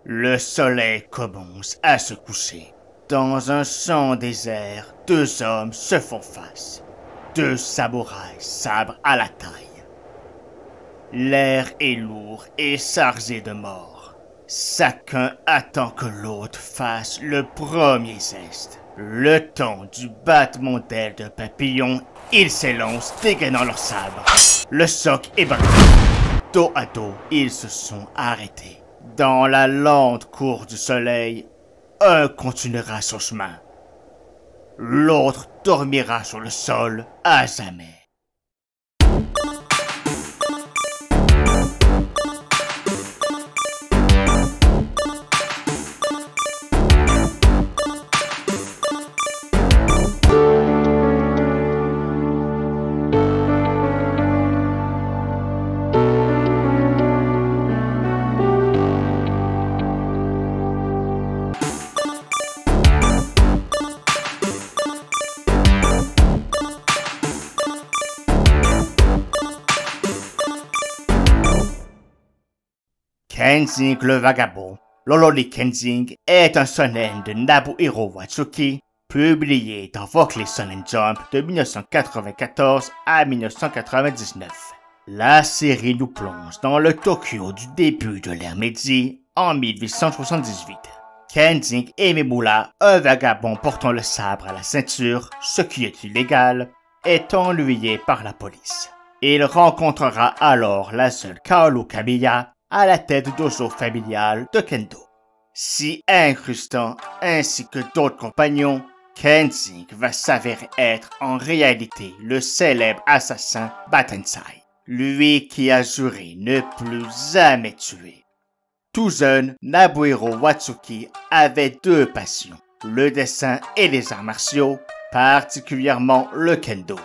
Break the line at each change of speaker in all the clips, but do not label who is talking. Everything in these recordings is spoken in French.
Le soleil commence à se coucher. Dans un champ désert, deux hommes se font face. Deux samouraïs, sabre à la taille. L'air est lourd et chargé de mort. Chacun attend que l'autre fasse le premier geste. Le temps du battement d'aile d'un papillon, ils s'élancent dégainant leur sabre. Le choc est brisé. Dos à dos, ils se sont arrêtés. Dans la lente course du soleil, un continuera son chemin. L'autre dormira sur le sol à jamais. Kensing le Vagabond, Lololi Kensing est un shonen de Nobuhiro Watsuki, publié dans Weekly Shonen Jump de 1994 à 1999. La série nous plonge dans le Tokyo du début de l'ère Meiji en 1878. Kensing et Mimura, un vagabond portant le sabre à la ceinture, ce qui est illégal, est ennuyé par la police. Il rencontrera alors la seule Kaoru Kamiya, à la tête du dojo familial de Kendo. Si incrustant ainsi que d'autres compagnons, Kensing va s'avérer être en réalité le célèbre assassin Batensai, lui qui a juré ne plus jamais tuer. Tout jeune, Nobuhiro Watsuki avait deux passions, le dessin et les arts martiaux, particulièrement le kendo.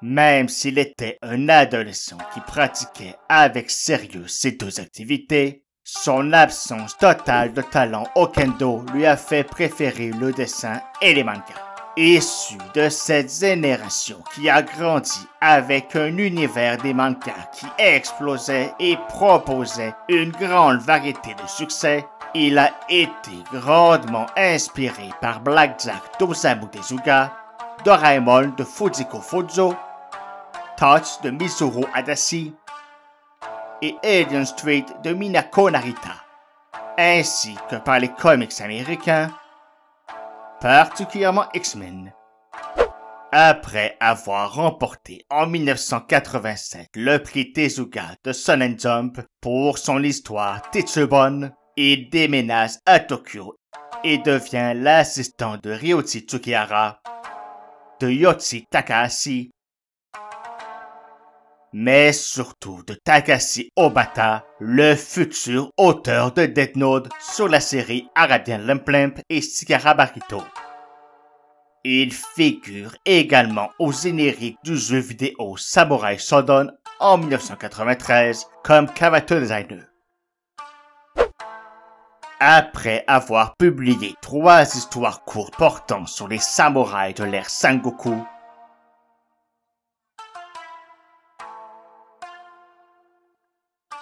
Même s'il était un adolescent qui pratiquait avec sérieux ces deux activités, son absence totale de talent au kendo lui a fait préférer le dessin et les mangas. Issu de cette génération qui a grandi avec un univers des mangas qui explosait et proposait une grande variété de succès, il a été grandement inspiré par Blackjack d'Osamu Tezuka, Doraemon de Fujiko Fujo, Touch de Mizuru Adachi et Alien Street de Minako Narita, ainsi que par les comics américains, particulièrement X-Men. Après avoir remporté en 1987 le prix Tezuka de Shonen Jump pour son histoire Tetsubon, il déménage à Tokyo et devient l'assistant de Ryuichi Tsukihara, de Yoichi Takahashi, mais surtout de Takashi Obata, le futur auteur de Death Note sur la série Arabian Limp et Shikara Barito. Il figure également au générique du jeu vidéo Samurai Shodown en 1993 comme character designer. Après avoir publié 3 histoires courtes portant sur les samouraïs de l'ère Sengoku,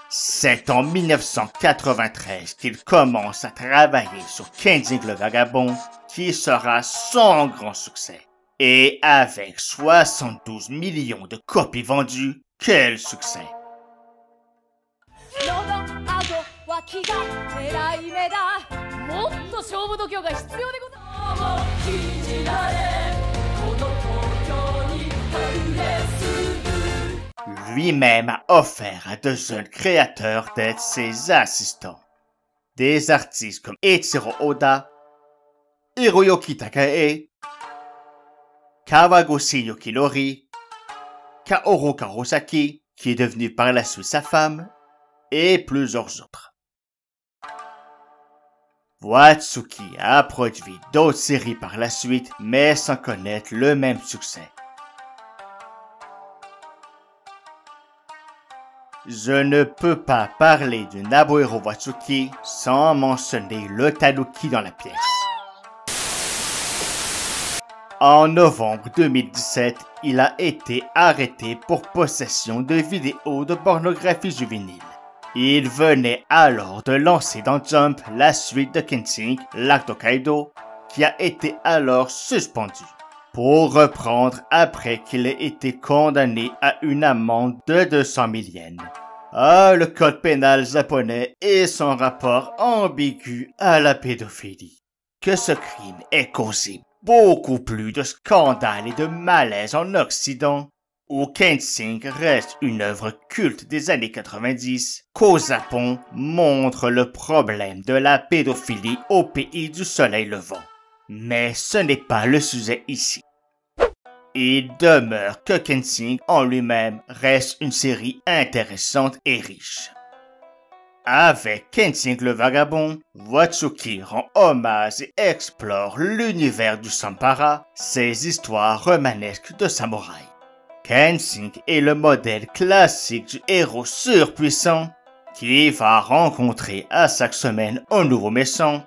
c'est en 1993 qu'il commence à travailler sur Kensing le Vagabond, qui sera son grand succès. Et avec 72 millions de copies vendues, quel succès! Lui-même a offert à de jeunes créateurs d'être ses assistants. Des artistes comme Eiichiro Oda, Hiroyuki Takae, Kawaguchi Yukilori, Kaoru Karosaki, qui est devenu par la suite sa femme, et plusieurs autres. Watsuki a produit d'autres séries par la suite, mais sans connaître le même succès. Je ne peux pas parler de Nobuhiro Watsuki sans mentionner le tanuki dans la pièce. En novembre 2017, il a été arrêté pour possession de vidéos de pornographie juvénile. Il venait alors de lancer dans Jump la suite de Kenshin, l'arc d'Hokkaido, qui a été alors suspendu, pour reprendre après qu'il ait été condamné à une amende de 200 000 yens. Ah, le code pénal japonais et son rapport ambigu à la pédophilie. Que ce crime ait causé beaucoup plus de scandales et de malaise en Occident, où Kenshin reste une œuvre culte des années 90, qu'au Japon montre le problème de la pédophilie au pays du soleil levant. Mais ce n'est pas le sujet ici. Il demeure que Kenshin en lui-même reste une série intéressante et riche. Avec Kenshin le Vagabond, Watsuki rend hommage et explore l'univers du Sampara, ses histoires romanesques de samouraï. Kenshin est le modèle classique du héros surpuissant qui va rencontrer à chaque semaine un nouveau méchant,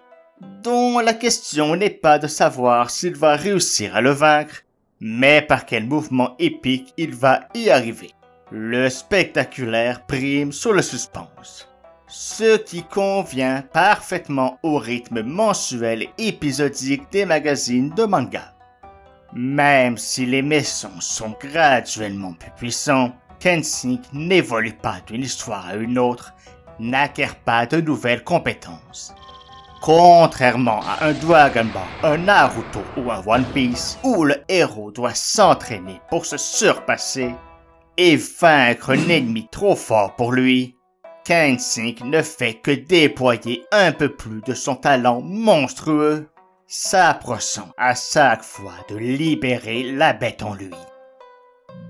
dont la question n'est pas de savoir s'il va réussir à le vaincre, mais par quel mouvement épique il va y arriver. Le spectaculaire prime sur le suspense, ce qui convient parfaitement au rythme mensuel et épisodique des magazines de manga. Même si les méchants sont graduellement plus puissants, Kenshin n'évolue pas d'une histoire à une autre, n'acquiert pas de nouvelles compétences. Contrairement à un Dragon Ball, un Naruto ou un One Piece, où le héros doit s'entraîner pour se surpasser et vaincre un ennemi trop fort pour lui, Kenshin ne fait que déployer un peu plus de son talent monstrueux, s'approchant à chaque fois de libérer la bête en lui.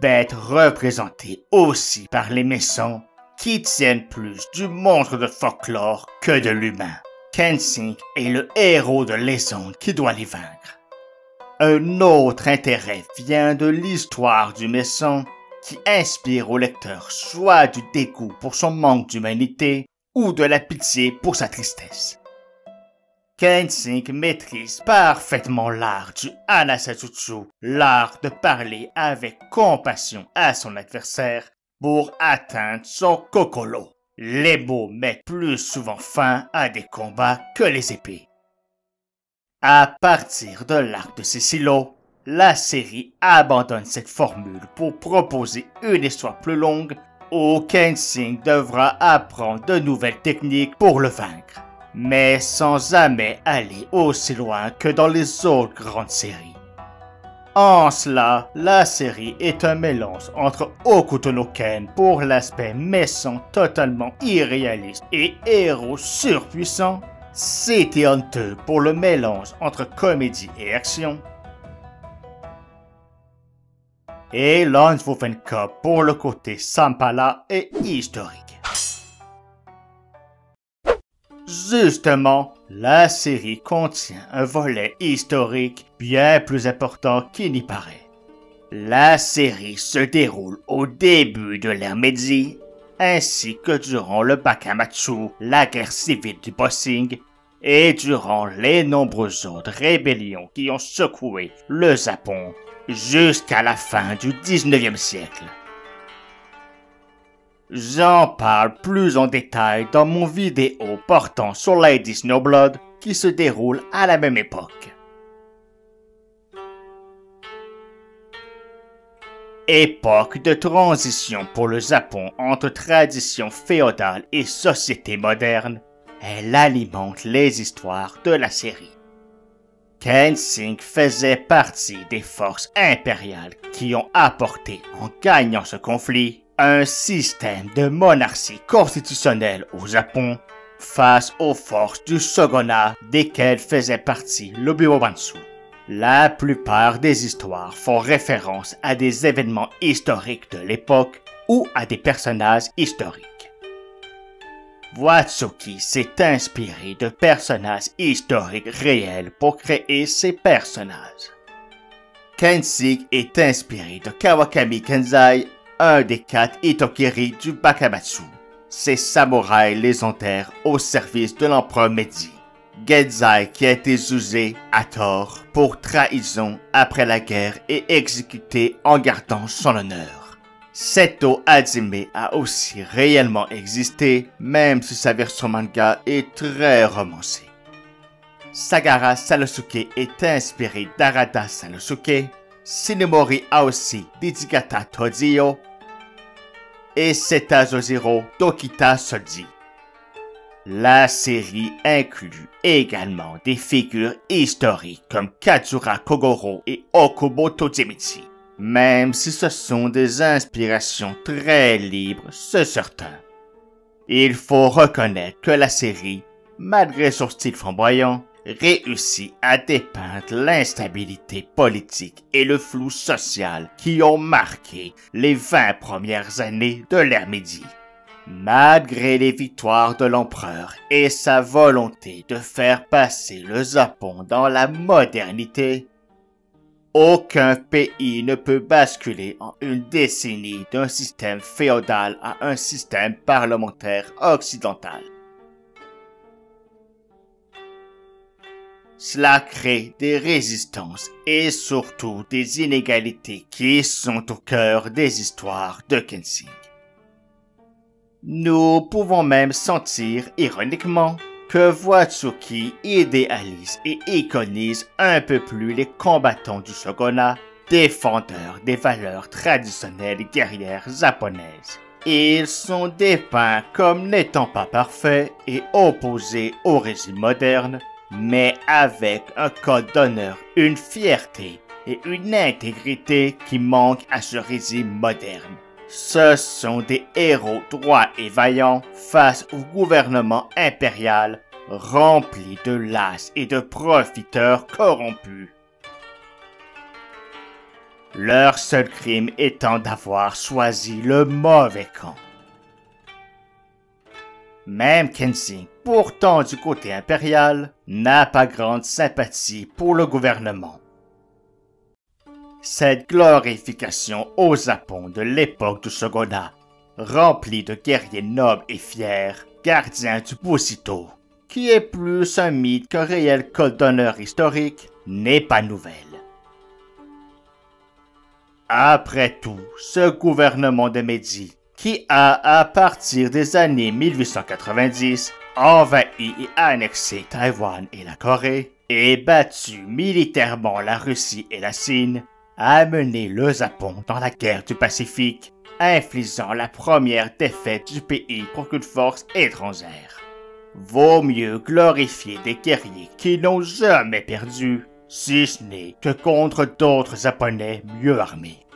Bête représentée aussi par les méchants qui tiennent plus du monstre de folklore que de l'humain. Kenshin est le héros de légende qui doit les vaincre. Un autre intérêt vient de l'histoire du méchant qui inspire au lecteur soit du dégoût pour son manque d'humanité ou de la pitié pour sa tristesse. Kenshin maîtrise parfaitement l'art du Anasatutsu, l'art de parler avec compassion à son adversaire pour atteindre son kokoro. Les mots mettent plus souvent fin à des combats que les épées. À partir de l'arc de Cicilo, la série abandonne cette formule pour proposer une histoire plus longue où Kenshin devra apprendre de nouvelles techniques pour le vaincre, mais sans jamais aller aussi loin que dans les autres grandes séries. En cela, la série est un mélange entre Hokuto no Ken pour l'aspect méchant totalement irréaliste et héros surpuissant, City Hunter pour le mélange entre comédie et action, et Landswoven Cup pour le côté Sampala et historique. Justement, la série contient un volet historique bien plus important qu'il n'y paraît. La série se déroule au début de l'ère Meiji, ainsi que durant le Bakamatsu, la guerre civile du Bossing, et durant les nombreuses autres rébellions qui ont secoué le Japon jusqu'à la fin du 19e siècle. J'en parle plus en détail dans mon vidéo portant sur Lady Snowblood qui se déroule à la même époque. Époque de transition pour le Japon entre tradition féodale et société moderne, elle alimente les histoires de la série. Kenshin faisait partie des forces impériales qui ont apporté, en gagnant ce conflit, un système de monarchie constitutionnelle au Japon face aux forces du shogunat desquelles faisait partie le Byobansu. La plupart des histoires font référence à des événements historiques de l'époque ou à des personnages historiques. Watsuki s'est inspiré de personnages historiques réels pour créer ses personnages. Kenshin est inspiré de Kawakami Kenzai, un des 4 Hitokiri du Bakamatsu, ces samouraïs légendaires au service de l'empereur Meiji. Genzai qui a été jugé à tort pour trahison après la guerre et exécuté en gardant son honneur. Seto Hajime a aussi réellement existé, même si sa version manga est très romancée. Sagara Sanosuke est inspiré d'Arada Sanosuke, Shinomori Aoshi d'Hijikata Tojiyo et Seta Zojiro d'Okita Soji. La série inclut également des figures historiques comme Kazura Kogoro et Okubo Tojimichi, même si ce sont des inspirations très libres, c'est certain. Il faut reconnaître que la série, malgré son style flamboyant, réussit à dépeindre l'instabilité politique et le flou social qui ont marqué les 20 premières années de l'ère Meiji. Malgré les victoires de l'empereur et sa volonté de faire passer le Japon dans la modernité, aucun pays ne peut basculer en une décennie d'un système féodal à un système parlementaire occidental. Cela crée des résistances et surtout des inégalités qui sont au cœur des histoires de Kenshin. Nous pouvons même sentir, ironiquement, que Watsuki idéalise et iconise un peu plus les combattants du shogunat, défendeurs des valeurs traditionnelles guerrières japonaises. Ils sont dépeints comme n'étant pas parfaits et opposés au régime moderne, mais avec un code d'honneur, une fierté et une intégrité qui manquent à ce régime moderne. Ce sont des héros droits et vaillants face au gouvernement impérial rempli de lâches et de profiteurs corrompus. Leur seul crime étant d'avoir choisi le mauvais camp. Même Kenshin, pourtant du côté impérial, n'a pas grande sympathie pour le gouvernement. Cette glorification au Japon de l'époque du shogunat, remplie de guerriers nobles et fiers, gardiens du Bushido, qui est plus un mythe qu'un réel code d'honneur historique, n'est pas nouvelle. Après tout, ce gouvernement de Meiji, qui a, à partir des années 1890, envahi et annexé Taïwan et la Corée, et battu militairement la Russie et la Chine, a mené le Japon dans la guerre du Pacifique, infligeant la première défaite du pays contre une force étrangère. Vaut mieux glorifier des guerriers qui n'ont jamais perdu, si ce n'est que contre d'autres Japonais mieux armés.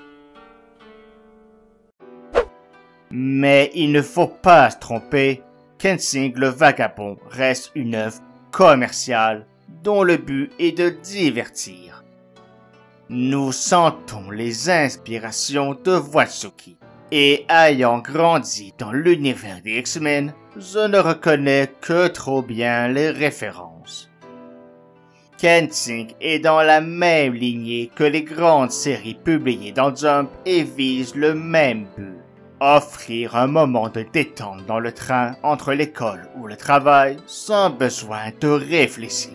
Mais il ne faut pas se tromper, Kenshin le Vagabond reste une œuvre commerciale dont le but est de divertir. Nous sentons les inspirations de Watsuki, et ayant grandi dans l'univers des X-Men, je ne reconnais que trop bien les références. Kenshin est dans la même lignée que les grandes séries publiées dans Jump et vise le même but. Offrir un moment de détente dans le train entre l'école ou le travail sans besoin de réfléchir.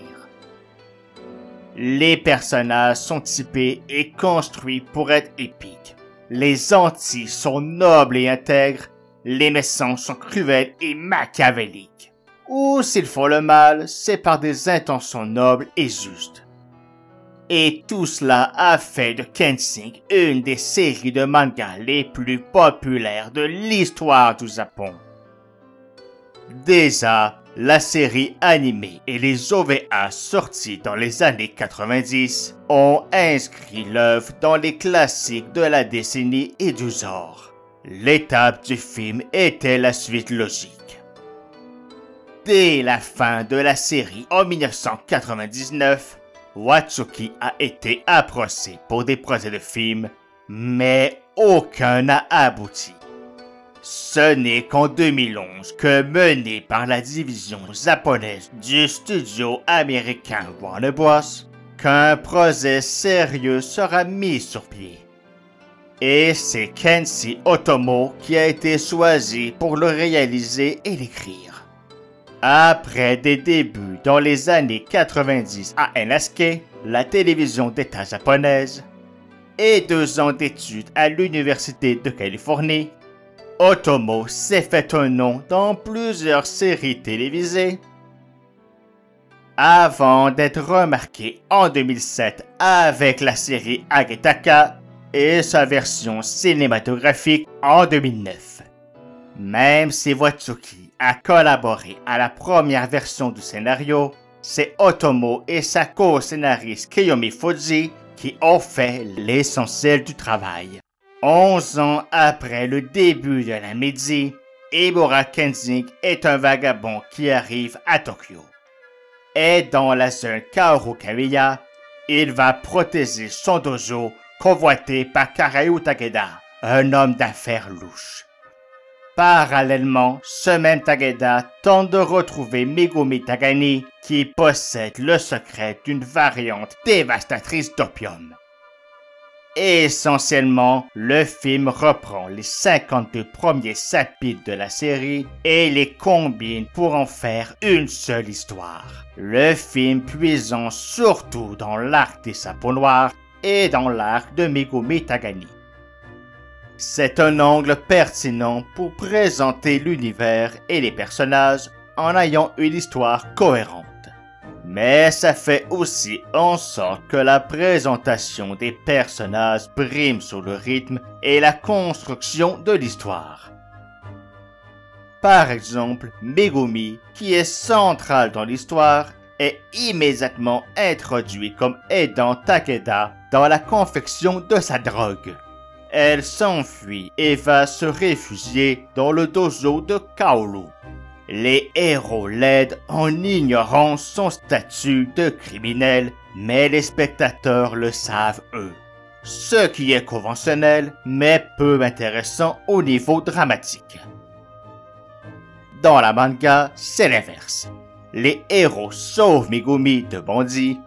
Les personnages sont typés et construits pour être épiques. Les gentils sont nobles et intègres, les méchants sont cruels et machiavéliques. Ou s'ils font le mal, c'est par des intentions nobles et justes. Et tout cela a fait de Kenshin une des séries de mangas les plus populaires de l'histoire du Japon. Déjà, la série animée et les OVA sortis dans les années 90 ont inscrit l'œuvre dans les classiques de la décennie et du genre. L'étape du film était la suite logique. Dès la fin de la série en 1999, Watsuki a été approché pour des projets de films, mais aucun n'a abouti. Ce n'est qu'en 2011 que, mené par la division japonaise du studio américain Warner Bros., qu'un projet sérieux sera mis sur pied. Et c'est Kenshi Otomo qui a été choisi pour le réaliser et l'écrire. Après des débuts dans les années 90 à NHK, la télévision d'État japonaise, et 2 ans d'études à l'Université de Californie, Otomo s'est fait un nom dans plusieurs séries télévisées avant d'être remarqué en 2007 avec la série Agetaka et sa version cinématographique en 2009. Même si Watsuki a collaboré à la première version du scénario, c'est Otomo et sa co-scénariste Kiyomi Fujii qui ont fait l'essentiel du travail. 11 ans après le début de la Meiji, Ibura Kensing est un vagabond qui arrive à Tokyo. Et dans la zone Kaoru-Kamiya, il va protéger son dojo convoité par Karayu Takeda, un homme d'affaires louche. Parallèlement, ce même Takeda tente de retrouver Megumi Tagani qui possède le secret d'une variante dévastatrice d'opium. Essentiellement, le film reprend les 52 premiers chapitres de la série et les combine pour en faire une seule histoire. Le film puisant surtout dans l'arc des Sapots Noirs et dans l'arc de Megumi Tagani. C'est un angle pertinent pour présenter l'univers et les personnages en ayant une histoire cohérente. Mais ça fait aussi en sorte que la présentation des personnages prime sur le rythme et la construction de l'histoire. Par exemple, Megumi, qui est central dans l'histoire, est immédiatement introduit comme aidant Takeda dans la confection de sa drogue. Elle s'enfuit et va se réfugier dans le dojo de Kaoru. Les héros l'aident en ignorant son statut de criminel, mais les spectateurs le savent eux. Ce qui est conventionnel, mais peu intéressant au niveau dramatique. Dans la manga, c'est l'inverse. Les héros sauvent Megumi de bandits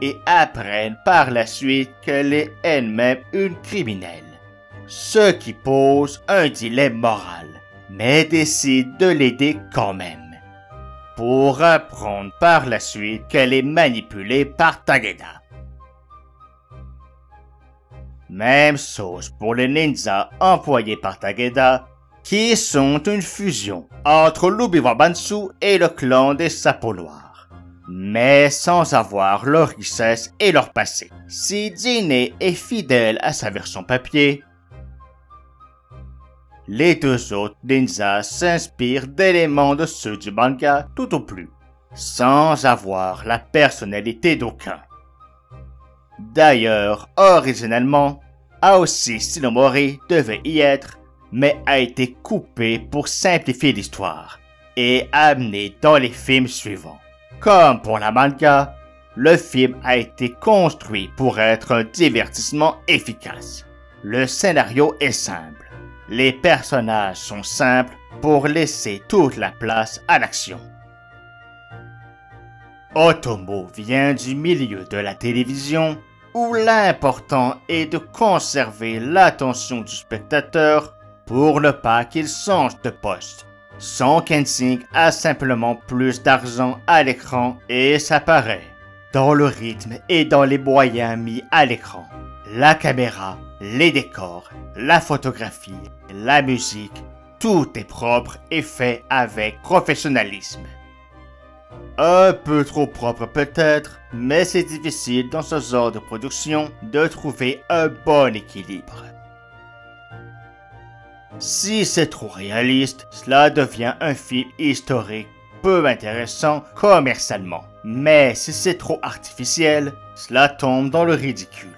et apprennent par la suite qu'elle est elle-même une criminelle. Ce qui pose un dilemme moral, mais décide de l'aider quand même, pour apprendre par la suite qu'elle est manipulée par Takeda. Même chose pour les ninjas employés par Takeda, qui sont une fusion entre l'Ubiwabansu et le clan des Sapots Noirs, mais sans avoir leur richesse et leur passé. Si Jin'e est fidèle à sa version papier, les 2 autres ninjas s'inspirent d'éléments de ceux du manga tout au plus, sans avoir la personnalité d'aucun. D'ailleurs, originellement, Aoshi Shinomori devait y être, mais a été coupé pour simplifier l'histoire et amené dans les films suivants. Comme pour la manga, le film a été construit pour être un divertissement efficace. Le scénario est simple. Les personnages sont simples pour laisser toute la place à l'action. Otomo vient du milieu de la télévision où l'important est de conserver l'attention du spectateur pour ne pas qu'il change de poste. Son Kensing a simplement plus d'argent à l'écran et ça paraît dans le rythme et dans les moyens mis à l'écran. La caméra, les décors, la photographie, la musique, tout est propre et fait avec professionnalisme. Un peu trop propre peut-être, mais c'est difficile dans ce genre de production de trouver un bon équilibre. Si c'est trop réaliste, cela devient un film historique peu intéressant commercialement. Mais si c'est trop artificiel, cela tombe dans le ridicule.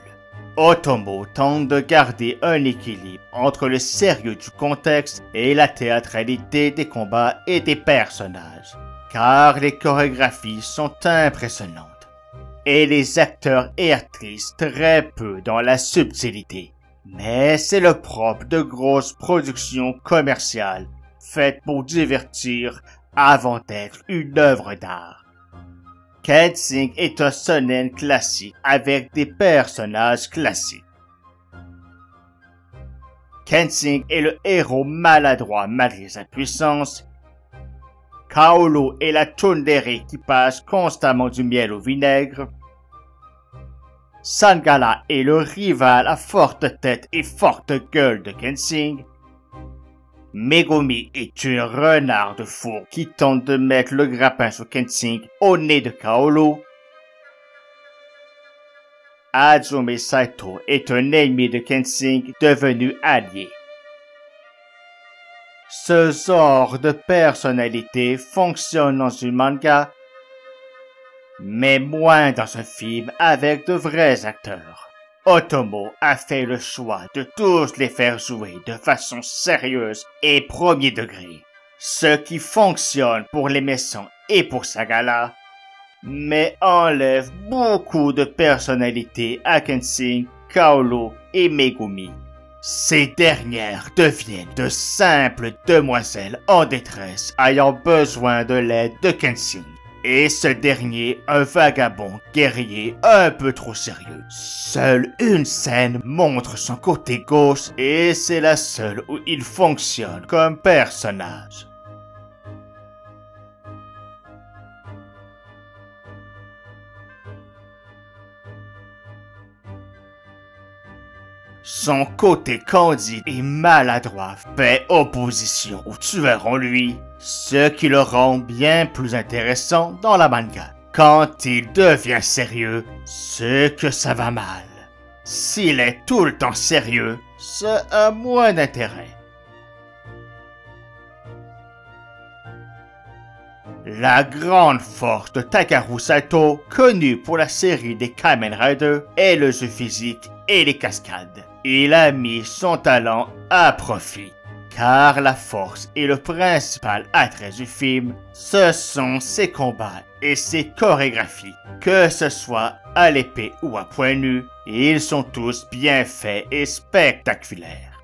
Otomo tente de garder un équilibre entre le sérieux du contexte et la théâtralité des combats et des personnages, car les chorégraphies sont impressionnantes, et les acteurs et actrices très peu dans la subtilité. Mais c'est le propre de grosses productions commerciales, faites pour divertir avant d'être une œuvre d'art. Kensing est un shonen classique avec des personnages classiques. Kensing est le héros maladroit malgré sa puissance. Kaoru est la tsundere qui passe constamment du miel au vinaigre. Sangala est le rival à forte tête et forte gueule de Kensing. Megumi est une renarde four qui tente de mettre le grappin sur Kensing au nez de Kaoru. Azumi Saito est un ennemi de Kensing devenu allié. Ce genre de personnalité fonctionne dans un manga, mais moins dans un film avec de vrais acteurs. Otomo a fait le choix de tous les faire jouer de façon sérieuse et premier degré, ce qui fonctionne pour les méchants et pour Sagala, mais enlève beaucoup de personnalité à Kensing, Kaoru et Megumi. Ces dernières deviennent de simples demoiselles en détresse ayant besoin de l'aide de Kensing. Et ce dernier, un vagabond guerrier un peu trop sérieux. Seule une scène montre son côté gauche et c'est la seule où il fonctionne comme personnage. Son côté candide et maladroit fait opposition au tueur en lui, ce qui le rend bien plus intéressant dans la manga. Quand il devient sérieux, c'est que ça va mal. S'il est tout le temps sérieux, ça a moins d'intérêt. La grande force de Takaru Saito, connu pour la série des Kamen Rider, est le jeu physique et les cascades. Il a mis son talent à profit, car la force et le principal attrait du film, ce sont ses combats et ses chorégraphies. Que ce soit à l'épée ou à point nu, ils sont tous bien faits et spectaculaires.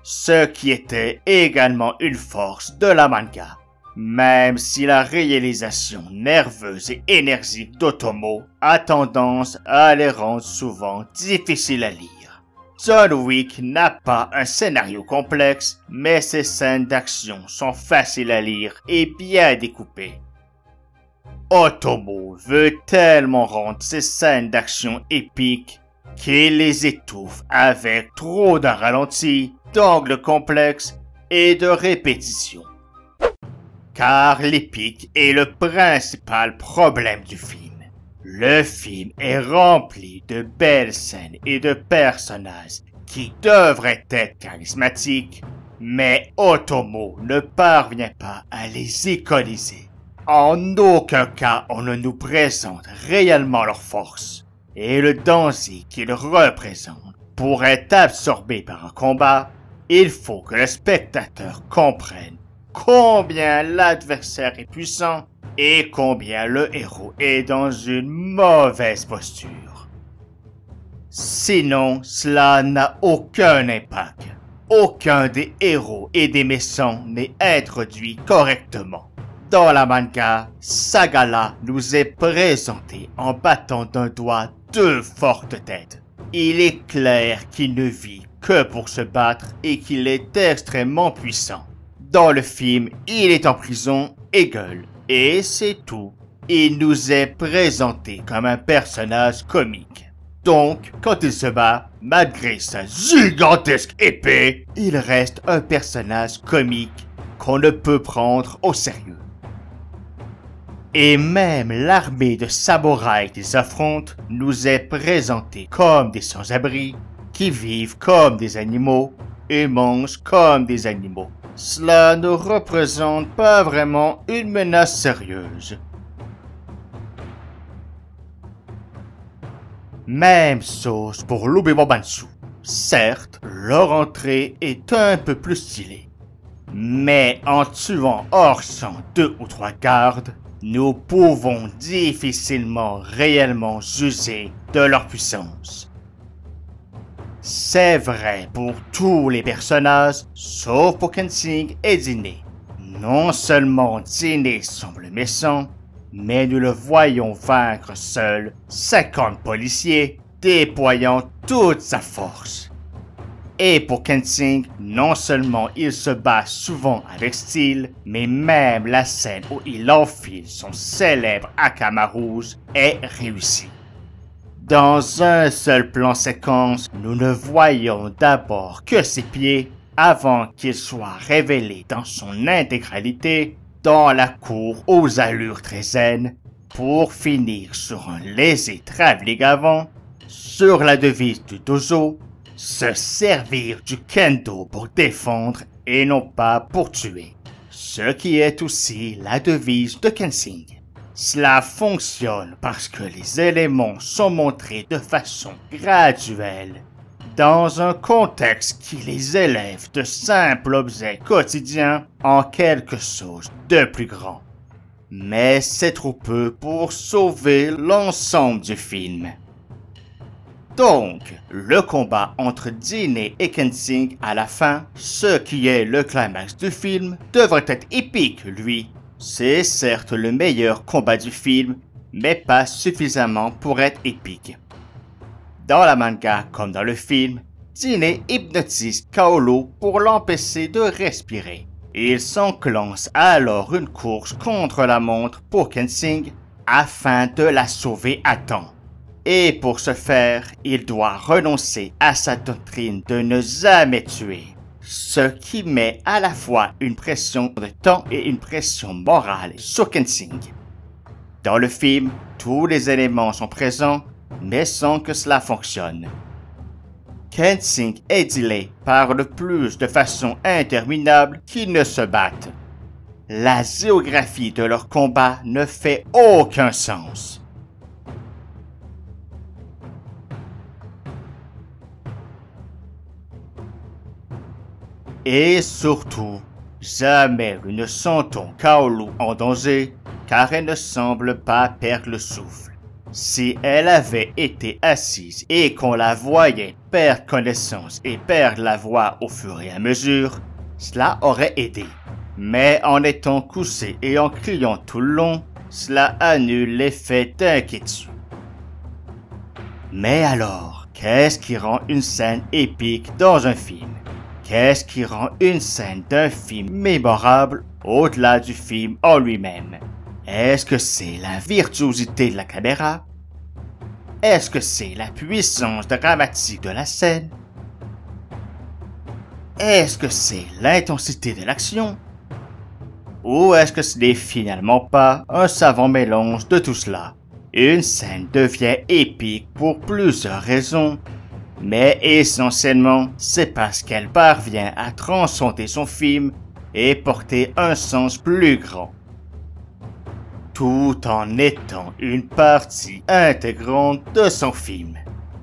Ce qui était également une force de la manga. Même si la réalisation nerveuse et énergique d'Otomo a tendance à les rendre souvent difficiles à lire. John Wick n'a pas un scénario complexe, mais ses scènes d'action sont faciles à lire et bien découpées. Otomo veut tellement rendre ses scènes d'action épiques qu'il les étouffe avec trop de ralentis, d'angles complexes et de répétitions. Car l'épique est le principal problème du film. Le film est rempli de belles scènes et de personnages qui devraient être charismatiques, mais Otomo ne parvient pas à les iconiser. En aucun cas on ne nous présente réellement leur force, et le danger qu'ils représentent. Pour être absorbé par un combat, il faut que le spectateur comprenne combien l'adversaire est puissant et combien le héros est dans une mauvaise posture. Sinon, cela n'a aucun impact. Aucun des héros et des méchants n'est introduit correctement. Dans la manga, Sagala nous est présenté en battant d'un doigt deux fortes têtes. Il est clair qu'il ne vit que pour se battre et qu'il est extrêmement puissant. Dans le film, il est en prison et gueule. Et c'est tout. Il nous est présenté comme un personnage comique. Donc, quand il se bat, malgré sa gigantesque épée, il reste un personnage comique qu'on ne peut prendre au sérieux. Et même l'armée de samouraïs qu'ils affrontent nous est présentée comme des sans-abri, qui vivent comme des animaux et mangent comme des animaux. Cela ne représente pas vraiment une menace sérieuse. Même chose pour l'Ubiwabansu. Certes, leur entrée est un peu plus stylée. Mais en tuant hors champ 2 ou 3 gardes, nous pouvons difficilement réellement juger de leur puissance. C'est vrai pour tous les personnages, sauf pour Kensing et Dine. Non seulement Dine semble méchant, mais nous le voyons vaincre seul 50 policiers, déployant toute sa force. Et pour Kensing, non seulement il se bat souvent avec style, mais même la scène où il enfile son célèbre Akama rouge est réussie. Dans un seul plan séquence, nous ne voyons d'abord que ses pieds avant qu'il soit révélé dans son intégralité dans la cour aux allures très zen, pour finir sur un léger travelling avant, sur la devise du dojo, se servir du kendo pour défendre et non pas pour tuer, ce qui est aussi la devise de Kensing. Cela fonctionne parce que les éléments sont montrés de façon graduelle, dans un contexte qui les élève de simples objets quotidiens en quelque chose de plus grand. Mais c'est trop peu pour sauver l'ensemble du film. Donc, le combat entre Jinhei et Kensing à la fin, ce qui est le climax du film, devrait être épique, lui. C'est certes le meilleur combat du film, mais pas suffisamment pour être épique. Dans la manga comme dans le film, Jinhei hypnotise Kaoru pour l'empêcher de respirer. Il s'enclenche alors une course contre la montre pour Kensing afin de la sauver à temps. Et pour ce faire, il doit renoncer à sa doctrine de ne jamais tuer, ce qui met à la fois une pression de temps et une pression morale sur Kensing. Dans le film, tous les éléments sont présents, mais sans que cela fonctionne. Kensing et Jinhei parlent plus de façon interminable qu'ils ne se battent. La géographie de leur combat ne fait aucun sens. Et surtout, jamais nous ne sentons Kaoru en danger, car elle ne semble pas perdre le souffle. Si elle avait été assise et qu'on la voyait perdre connaissance et perdre la voix au fur et à mesure, cela aurait aidé. Mais en étant couchée et en criant tout le long, cela annule l'effet d'inquiétude. Mais alors, qu'est-ce qui rend une scène épique dans un film? Qu'est-ce qui rend une scène d'un film mémorable au-delà du film en lui-même? Est-ce que c'est la virtuosité de la caméra? Est-ce que c'est la puissance dramatique de la scène? Est-ce que c'est l'intensité de l'action? Ou est-ce que ce n'est finalement pas un savant mélange de tout cela? Une scène devient épique pour plusieurs raisons, mais essentiellement, c'est parce qu'elle parvient à transcender son film et porter un sens plus grand, tout en étant une partie intégrante de son film.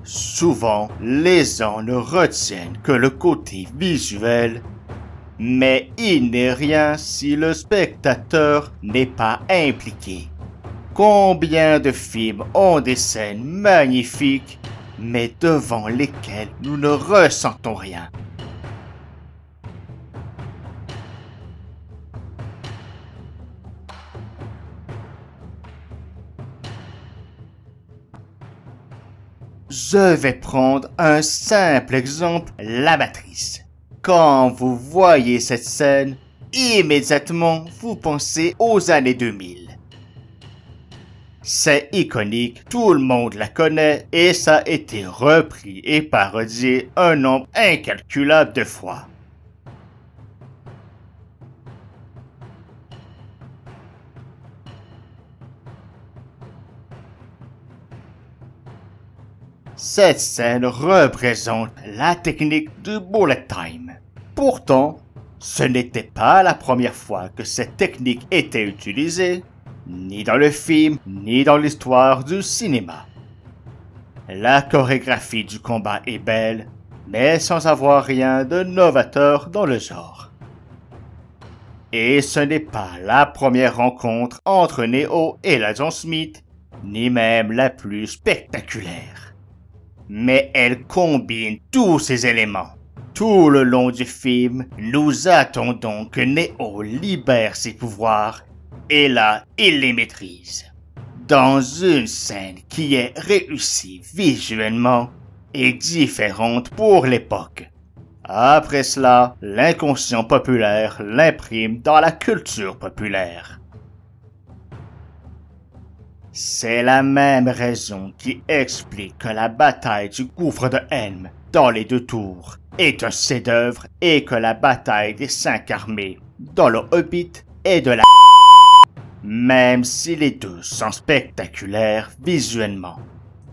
Souvent, les gens ne retiennent que le côté visuel, mais il n'est rien si le spectateur n'est pas impliqué. Combien de films ont des scènes magnifiques, mais devant lesquelles nous ne ressentons rien? Je vais prendre un simple exemple, la Matrice. Quand vous voyez cette scène, immédiatement vous pensez aux années 2000. C'est iconique, tout le monde la connaît et ça a été repris et parodié un nombre incalculable de fois. Cette scène représente la technique du bullet time. Pourtant, ce n'était pas la première fois que cette technique était utilisée, ni dans le film, ni dans l'histoire du cinéma. La chorégraphie du combat est belle, mais sans avoir rien de novateur dans le genre. Et ce n'est pas la première rencontre entre Neo et l'agent Smith, ni même la plus spectaculaire. Mais elle combine tous ces éléments. Tout le long du film, nous attendons que Neo libère ses pouvoirs, et là, il les maîtrise. Dans une scène qui est réussie visuellement et différente pour l'époque. Après cela, l'inconscient populaire l'imprime dans la culture populaire. C'est la même raison qui explique que la bataille du gouffre de Helm dans les 2 tours est un chef-d'œuvre et que la bataille des 5 armées dans le Hobbit est de la même si les deux sont spectaculaires visuellement.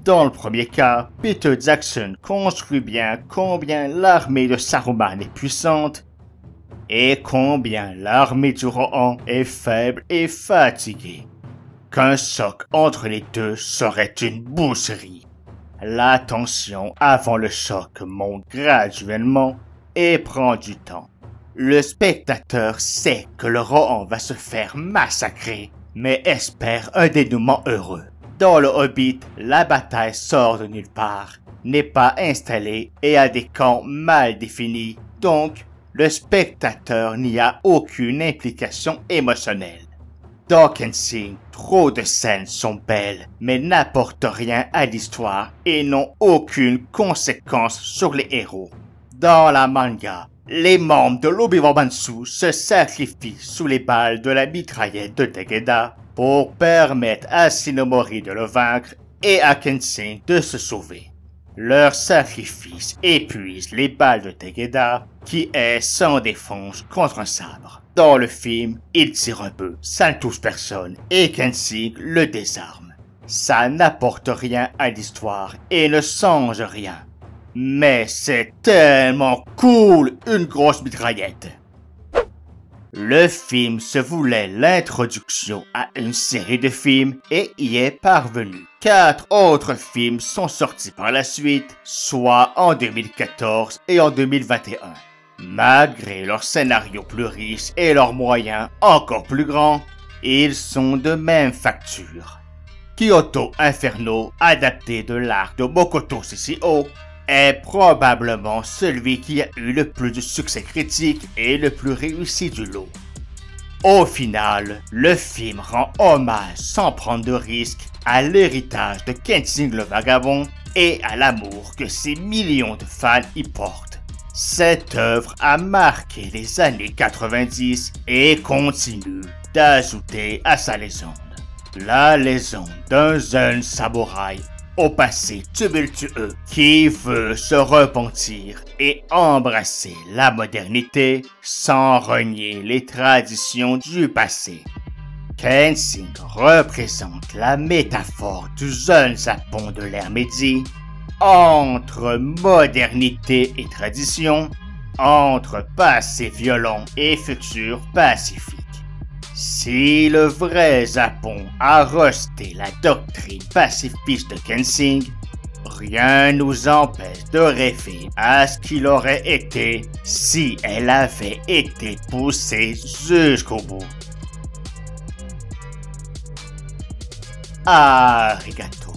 Dans le premier cas, Peter Jackson construit bien combien l'armée de Saruman est puissante et combien l'armée du Rohan est faible et fatiguée. Qu'un choc entre les deux serait une boucherie. La tension avant le choc monte graduellement et prend du temps. Le spectateur sait que le Rohan va se faire massacrer, mais espère un dénouement heureux. Dans le Hobbit, la bataille sort de nulle part, n'est pas installée et a des camps mal définis, donc le spectateur n'y a aucune implication émotionnelle. Dans Kensington, trop de scènes sont belles, mais n'apportent rien à l'histoire et n'ont aucune conséquence sur les héros. Dans la manga, les membres de l'Obi-Wan se sacrifient sous les balles de la mitraillette de Tegeda pour permettre à Shinomori de le vaincre et à Kenshin de se sauver. Leur sacrifice épuise les balles de Tegeda qui est sans défense contre un sabre. Dans le film, il tire un peu, ça ne touche personne et Kenshin le désarme. Ça n'apporte rien à l'histoire et ne change rien. Mais c'est tellement cool, une grosse mitraillette. Le film se voulait l'introduction à une série de films et y est parvenu. 4 autres films sont sortis par la suite, soit en 2014 et en 2021. Malgré leur scénario plus riche et leurs moyens encore plus grands, ils sont de même facture. Kyoto Inferno, adapté de l'arc de Makoto Sessho, est probablement celui qui a eu le plus de succès critique et le plus réussi du lot. Au final, le film rend hommage sans prendre de risques à l'héritage de Kenshin le Vagabond et à l'amour que ses millions de fans y portent. Cette œuvre a marqué les années 90 et continue d'ajouter à sa légende. La légende d'un jeune samouraï au passé tumultueux qui veut se repentir et embrasser la modernité sans renier les traditions du passé. Kenshin représente la métaphore du jeune Japon de l'ère Meiji, entre modernité et tradition, entre passé violent et futur pacifique. Si le vrai Japon a rejeté la doctrine pacifiste de Kenshin, rien nous empêche de rêver à ce qu'il aurait été si elle avait été poussée jusqu'au bout. Arigato.